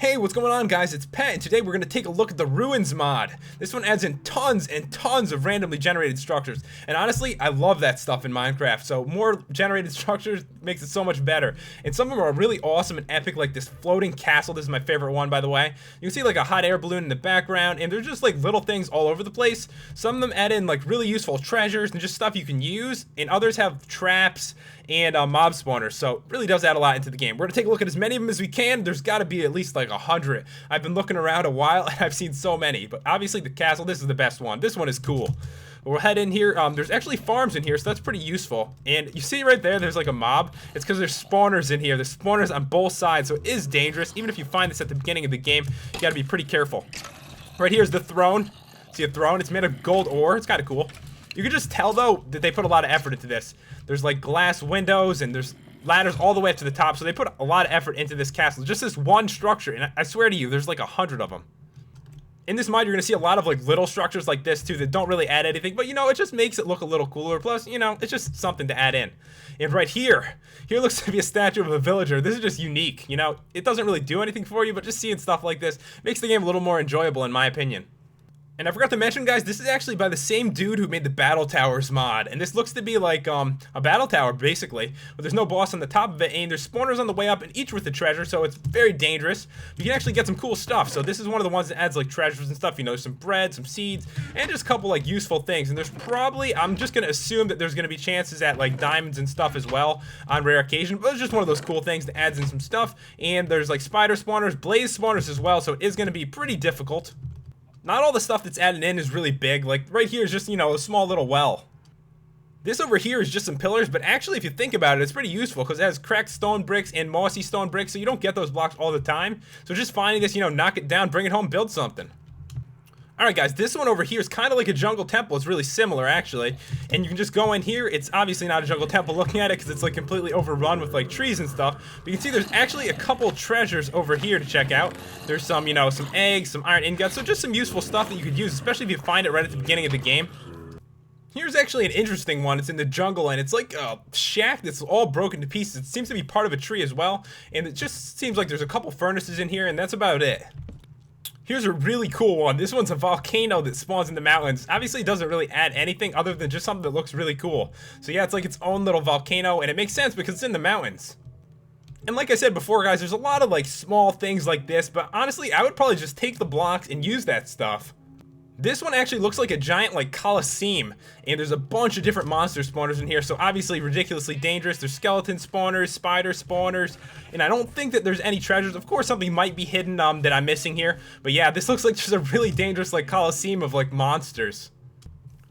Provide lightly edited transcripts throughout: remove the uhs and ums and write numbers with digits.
Hey, what's going on, guys? It's Pet, and today we're going to take a look at the Ruins mod. This one adds in tons and tons of randomly generated structures, and honestly, I love that stuff in Minecraft, so more generated structures makes it so much better. And some of them are really awesome and epic, like this floating castle. This is my favorite one, by the way. You can see like a hot air balloon in the background, and they're just like little things all over the place. Some of them add in like really useful treasures and just stuff you can use, and others have traps and mob spawners, so it really does add a lot into the game. We're gonna take a look at as many of them as we can. There's got to be at least like 100. I've been looking around a while and I've seen so many, but obviously the castle, this is the best one. This one is cool. But we'll head in here. There's actually farms in here, so that's pretty useful. And you see right there, there's like a mob. It's because there's spawners in here. There's spawners on both sides, so it is dangerous. Even if you find this at the beginning of the game, you gotta be pretty careful. Right here's the throne. See a throne? It's made of gold ore. It's kind of cool. You can just tell though that they put a lot of effort into this. There's like glass windows and there's ladders all the way up to the top, so they put a lot of effort into this castle. Just this one structure, and I swear to you, there's like 100 of them. In this mod, you're gonna see a lot of like little structures like this too that don't really add anything, but you know, it just makes it look a little cooler. Plus, you know, it's just something to add in. And right here looks to be a statue of a villager. This is just unique. You know, it doesn't really do anything for you, but just seeing stuff like this makes the game a little more enjoyable, in my opinion. And I forgot to mention, guys, this is actually by the same dude who made the Battle Towers mod. And this looks to be like a battle tower, basically. But there's no boss on the top of it, and there's spawners on the way up, and each with a treasure, so it's very dangerous. You can actually get some cool stuff. So this is one of the ones that adds like treasures and stuff. You know, some bread, some seeds, and just a couple like useful things. And there's probably, I'm just going to assume that there's going to be chances at like diamonds and stuff as well on rare occasion. But it's just one of those cool things that adds in some stuff. And there's like spider spawners, blaze spawners as well, so it is going to be pretty difficult. Not all the stuff that's added in is really big. Like right here is just, you know, a small little well. This over here is just some pillars, but actually if you think about it, it's pretty useful because it has cracked stone bricks and mossy stone bricks, so you don't get those blocks all the time. So just finding this, you know, knock it down, bring it home, build something. Alright guys, this one over here is kind of like a jungle temple. It's really similar actually, and you can just go in here. It's obviously not a jungle temple looking at it because it's like completely overrun with like trees and stuff, but you can see there's actually a couple treasures over here to check out. There's some, you know, some eggs, some iron ingots, so just some useful stuff that you could use, especially if you find it right at the beginning of the game. Here's actually an interesting one. It's in the jungle, and it's like a shack that's all broken to pieces. It seems to be part of a tree as well, and it just seems like there's a couple furnaces in here, and that's about it. Here's a really cool one. This one's a volcano that spawns in the mountains. Obviously, it doesn't really add anything other than just something that looks really cool. So yeah, it's like its own little volcano, and it makes sense because it's in the mountains. And like I said before, guys, there's a lot of like small things like this, but honestly, I would probably just take the blocks and use that stuff. This one actually looks like a giant like Colosseum, and there's a bunch of different monster spawners in here, so obviously ridiculously dangerous. There's skeleton spawners, spider spawners, and I don't think that there's any treasures. Of course something might be hidden that I'm missing here, but yeah, this looks like just a really dangerous like Colosseum of like monsters.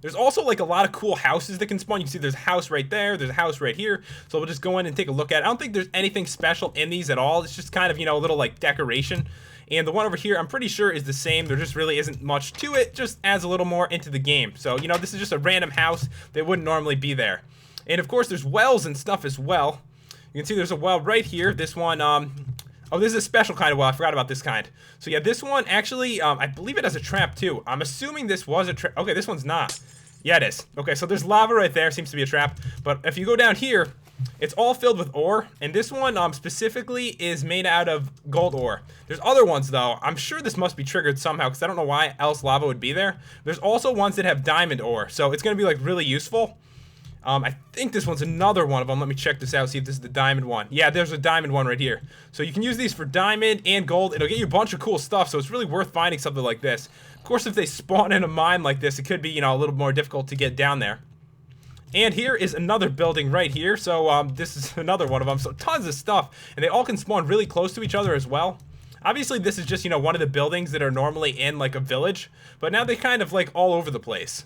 There's also like a lot of cool houses that can spawn. You can see there's a house right there, there's a house right here, so we'll just go in and take a look at it. I don't think there's anything special in these at all. It's just kind of, you know, a little like decoration. And the one over here, I'm pretty sure is the same. There just really isn't much to it, just adds a little more into the game. So, you know, this is just a random house that wouldn't normally be there. And of course, there's wells and stuff as well. You can see there's a well right here. This one, oh, this is a special kind of well. I forgot about this kind. So yeah, this one actually, I believe it has a trap too. I'm assuming this was a trap. Okay, this one's not. Yeah, it is. Okay, so there's lava right there. Seems to be a trap. But if you go down here, it's all filled with ore, and this one specifically is made out of gold ore. There's other ones though. I'm sure this must be triggered somehow because I don't know why else lava would be there. There's also ones that have diamond ore, so it's gonna be like really useful. I think this one's another one of them. Let me check this out, see if this is the diamond one. Yeah, there's a diamond one right here. So you can use these for diamond and gold. It'll get you a bunch of cool stuff, so it's really worth finding something like this. Of course, if they spawn in a mine like this, it could be, you know, a little more difficult to get down there. And here is another building right here. So this is another one of them. So tons of stuff, and they all can spawn really close to each other as well. Obviously, this is just, you know, one of the buildings that are normally in like a village, but now they kind of like all over the place.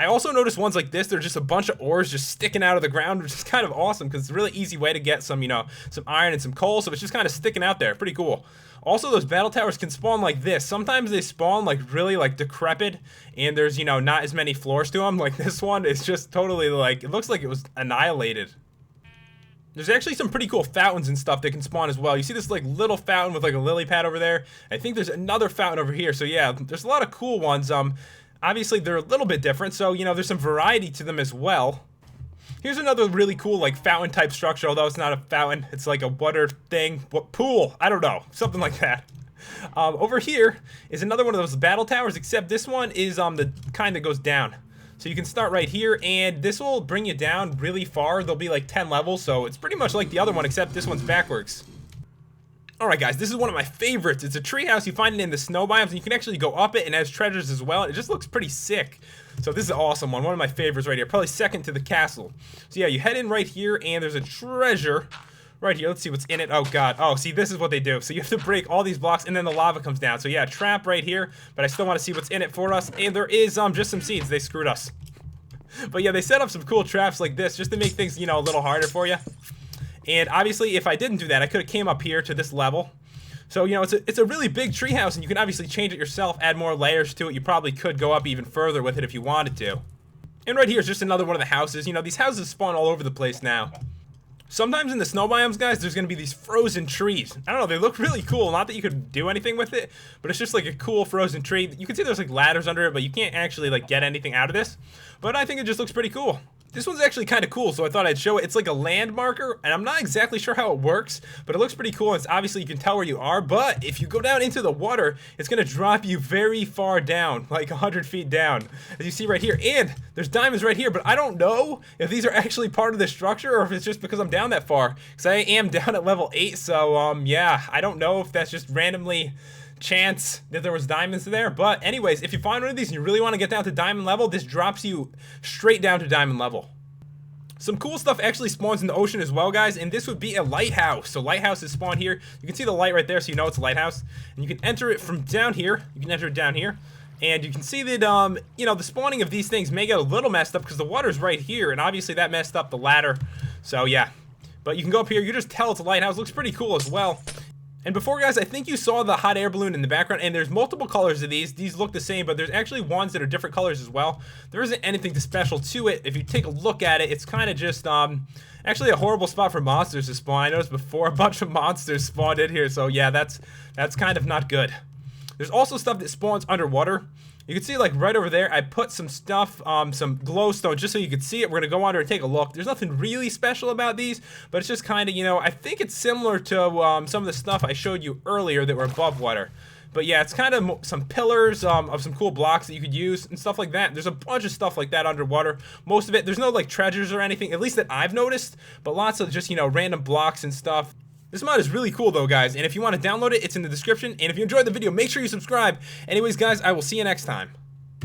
I also noticed ones like this, they're just a bunch of ores just sticking out of the ground, which is kind of awesome because it's a really easy way to get some, you know, some iron and some coal, so it's just kind of sticking out there. Pretty cool. Also, those battle towers can spawn like this. Sometimes they spawn like really like decrepit, and there's, you know, not as many floors to them. Like this one is just totally like, it looks like it was annihilated. There's actually some pretty cool fountains and stuff that can spawn as well. You see this like little fountain with like a lily pad over there. I think there's another fountain over here. So yeah, there's a lot of cool ones. Obviously they're a little bit different, so you know, there's some variety to them as well. Here's another really cool like fountain type structure, although it's not a fountain, it's like a water thing. What pool? I don't know, something like that. Over here is another one of those battle towers, except this one is the kind that goes down. So you can start right here, and this will bring you down really far. There'll be like 10 levels, so it's pretty much like the other one, except this one's backwards. Alright guys, this is one of my favorites. It's a treehouse. You find it in the snow biomes, and you can actually go up it, and it has treasures as well. It just looks pretty sick. So this is an awesome one of my favorites right here, probably second to the castle. So yeah, you head in right here, and there's a treasure right here. Let's see what's in it. Oh god. Oh, see, this is what they do. So you have to break all these blocks, and then the lava comes down. So yeah, trap right here, but I still want to see what's in it for us. And there is just some seeds. They screwed us. But yeah, they set up some cool traps like this just to make things, you know, a little harder for you. And obviously, if I didn't do that, I could have came up here to this level. So, you know, it's a really big treehouse, and you can obviously change it yourself, add more layers to it. You probably could go up even further with it if you wanted to. And right here is just another one of the houses. You know, these houses spawn all over the place now. Sometimes in the snow biomes, guys, there's going to be these frozen trees. I don't know, they look really cool. Not that you could do anything with it, but it's just like a cool frozen tree. You can see there's like ladders under it, but you can't actually like get anything out of this. But I think it just looks pretty cool. This one's actually kind of cool, so I thought I'd show it. It's like a land marker, and I'm not exactly sure how it works, but it looks pretty cool. It's obviously, you can tell where you are, but if you go down into the water, it's going to drop you very far down, like 100 feet down, as you see right here. And there's diamonds right here, but I don't know if these are actually part of the structure or if it's just because I'm down that far, because I am down at level 8, so yeah, I don't know if that's just randomly chance that there was diamonds there. But anyways, if you find one of these and you really want to get down to diamond level, this drops you straight down to diamond level. Some cool stuff actually spawns in the ocean as well, guys, and this would be a lighthouse. So lighthouse is spawned here. You can see the light right there, so you know it's a lighthouse. And you can enter it from down here. You can enter it down here. And you can see that, you know, the spawning of these things may get a little messed up because the water's right here, and obviously that messed up the ladder. So yeah, but you can go up here. You just tell it's a lighthouse. Looks pretty cool as well. And before, guys, I think you saw the hot air balloon in the background, and there's multiple colors of these. These look the same, but there's actually ones that are different colors as well. There isn't anything special to it. If you take a look at it, it's kind of just actually a horrible spot for monsters to spawn. I noticed before a bunch of monsters spawned in here, so yeah, that's kind of not good. There's also stuff that spawns underwater. You can see, like, right over there, I put some stuff, some glowstone, just so you can see it. We're going to go under and take a look. There's nothing really special about these, but it's just kind of, you know, I think it's similar to some of the stuff I showed you earlier that were above water. But yeah, it's kind of some pillars of some cool blocks that you could use and stuff like that. There's a bunch of stuff like that underwater. Most of it, there's no, like, treasures or anything, at least that I've noticed, but lots of just, you know, random blocks and stuff. This mod is really cool though, guys, and if you want to download it, it's in the description, and if you enjoyed the video, make sure you subscribe. Anyways, guys, I will see you next time.